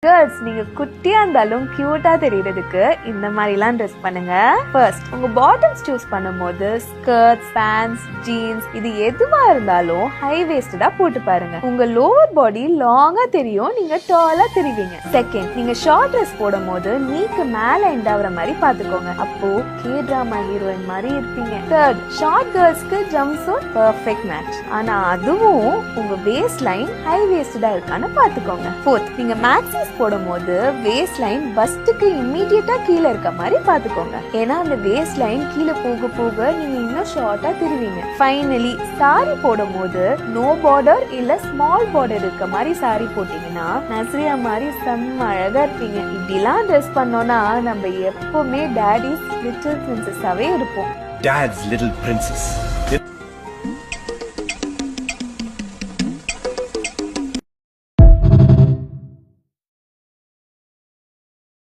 Girls, நீங்க குட்டியா இருந்தாலும் கியூட்டா தெரியறதுக்கு இந்த மாதிரிலாம் ட்ரெஸ் பண்ணுங்க. ஃபர்ஸ்ட், உங்க பாட்டம்ஸ் சூஸ் பண்ணும்போது ஸ்கர்ட்ஸ், பேண்ட்ஸ், ஜீன்ஸ் இது எதுவா இருந்தாலும் ஹை வேஸ்டடா போட்டு பாருங்க. உங்க லோவர் பாடி லாங்கா தெரியும், நீங்க டாலா தெரிவிங்க. செகண்ட், நீங்க ஷார்ட் ட்ரெஸ் போடும்போது நீக்கு மேல எண்ட் ஆகுற மாதிரி பாத்துக்கோங்க. அப்போ கே டிராமா ஹீரோயின் மாதிரி இருப்பீங்க. தேர்ட், ஷார்ட் கேர்ள்ஸ்க்கு ஜம்ப் சூட் பெர்ஃபெக்ட் மேட்ச். ஆனா அதுவும் உங்க வேஸ்ட் லைன் ஹை வேஸ்டடா இருக்கான்னு பாத்துக்கோங்க. ஃபோர்த், நீங்க மேக்ஸி போடும்போது வேஸ்ட் லைன் பஸ்டுக்கு இம்மீடியட்டா கீழே இருக்க மாதிரி பாத்துக்கோங்க. ஏன்னா அந்த வேஸ்ட் லைன் கீழே போக போக நீங்க இன்னும் ஷார்ட்டா தெரிவிங்க. ஃபைனலி, சாரி போடும்போது நோ பார்டர் இல்ல ஸ்மால் பார்டர் இருக்க மாதிரி சாரி போட்டீங்கன்னா நஸ்ரியா மாதிரி செம்ம அழகா இருப்பீங்க. இப்படிலாம் ட்ரெஸ் பண்ணோம்னா நம்ம எப்பவுமே டாடிஸ் லிட்டில் பிரின்சஸாவே இருப்போம். Dad's Little Princess.